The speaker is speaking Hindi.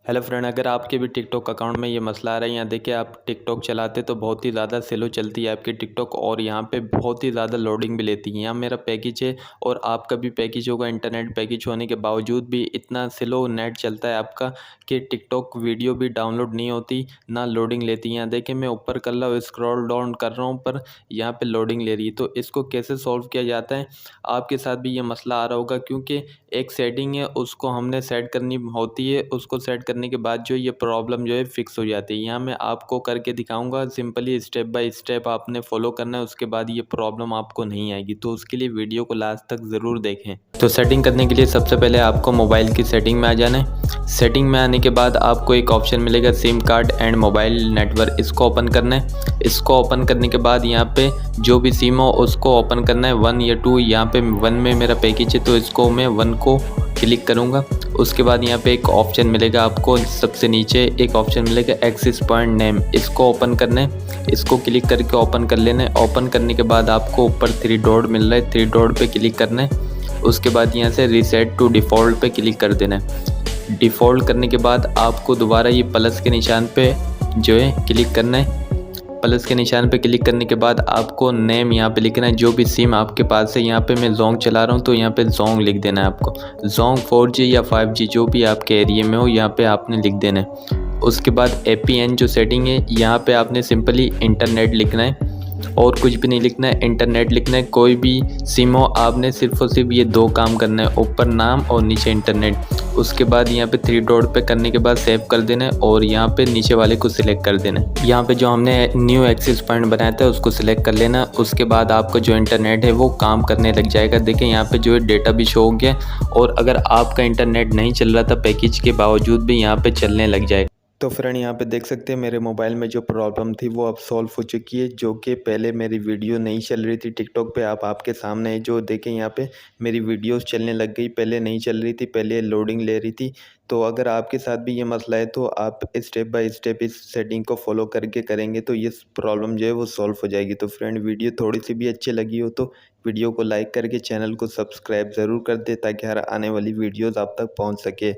हेलो फ्रेंड, अगर आपके भी टिकटॉक अकाउंट में ये मसला आ रहा है, यहाँ देखिए आप टिकटॉक चलाते तो बहुत ही ज़्यादा स्लो चलती है आपकी टिकटॉक और यहाँ पे बहुत ही ज़्यादा लोडिंग भी लेती है। यहाँ मेरा पैकेज है और आपका भी पैकेज होगा, इंटरनेट पैकेज होने के बावजूद भी इतना स्लो नेट चलता है आपका कि टिकटॉक वीडियो भी डाउनलोड नहीं होती, ना लोडिंग लेती है। यहाँ देखिए मैं ऊपर कर रहा हूँ, स्क्रॉल डाउन कर रहा हूँ पर यहाँ पर लोडिंग ले रही है। तो इसको कैसे सॉल्व किया जाता है, आपके साथ भी ये मसला आ रहा होगा, क्योंकि एक सेटिंग है उसको हमने सेट करनी होती है। उसको सेट करने के बाद जो ये प्रॉब्लम जो है फिक्स हो जाती है। यहाँ मैं आपको करके दिखाऊंगा, सिंपली स्टेप बाय स्टेप आपने फॉलो करना है, उसके बाद ये प्रॉब्लम आपको नहीं आएगी। तो उसके लिए वीडियो को लास्ट तक ज़रूर देखें। तो सेटिंग करने के लिए सबसे पहले आपको मोबाइल की सेटिंग में आ जाना है। सेटिंग में आने के बाद आपको एक ऑप्शन मिलेगा SIM card and mobile network, इसको ओपन करना है। इसको ओपन करने के बाद यहाँ पे जो भी सिम हो उसको ओपन करना है, 1 या 2। यहाँ पे 1 में मेरा पैकेज है तो इसको मैं 1 को क्लिक करूँगा। उसके बाद यहाँ पे एक ऑप्शन मिलेगा आपको, सबसे नीचे एक ऑप्शन मिलेगा एक्सेस पॉइंट नेम, इसको ओपन करना है। इसको क्लिक करके ओपन कर लेना है। ओपन करने के बाद आपको ऊपर 3 डॉट मिल रहा है, 3 डॉट पे क्लिक करना है। उसके बाद यहाँ से रीसेट टू डिफ़ॉल्ट पे क्लिक कर देना है। डिफ़ॉल्ट करने के बाद आपको दोबारा ये प्लस के निशान पे जो है क्लिक करना है। प्लस के निशान पे क्लिक करने के बाद आपको नेम यहाँ पे लिखना है, जो भी सिम आपके पास है। यहाँ पे मैं जोंग चला रहा हूँ तो यहाँ पे जोंग लिख देना है आपको। जोंग 4G या 5G जो भी आपके एरिया में हो यहाँ पे आपने लिख देना है। उसके बाद APN जो सेटिंग है यहाँ पे आपने सिंपली इंटरनेट लिखना है और कुछ भी नहीं लिखना है, इंटरनेट लिखना है। कोई भी सिम हो आपने सिर्फ और सिर्फ ये 2 काम करना है, ऊपर नाम और नीचे इंटरनेट। उसके बाद यहाँ पे 3 डॉट पे करने के बाद सेव कर देना है और यहाँ पे नीचे वाले को सिलेक्ट कर देना है। यहाँ पे जो हमने न्यू एक्सेस पॉइंट बनाया था उसको सिलेक्ट कर लेना। उसके बाद आपका जो इंटरनेट है वो काम करने लग जाएगा। देखें यहाँ पे जो है डेटा भी शो हो गया और अगर आपका इंटरनेट नहीं चल रहा था पैकेज के बावजूद भी यहाँ पे चलने लग जाएगा। तो फ्रेंड यहाँ पे देख सकते हैं मेरे मोबाइल में जो प्रॉब्लम थी वो अब सॉल्व हो चुकी है, जो कि पहले मेरी वीडियो नहीं चल रही थी टिकटॉक पे। आप आपके सामने है जो देखें यहाँ पे मेरी वीडियोस चलने लग गई, पहले नहीं चल रही थी, पहले लोडिंग ले रही थी। तो अगर आपके साथ भी ये मसला है तो आप स्टेप बाय स्टेप इस सेटिंग को फॉलो करके करेंगे तो ये प्रॉब्लम जो है वो सॉल्व हो जाएगी। तो फ्रेंड वीडियो थोड़ी सी भी अच्छी लगी हो तो वीडियो को लाइक करके चैनल को सब्सक्राइब ज़रूर कर दे ताकि हर आने वाली वीडियोज़ आप तक पहुँच सके।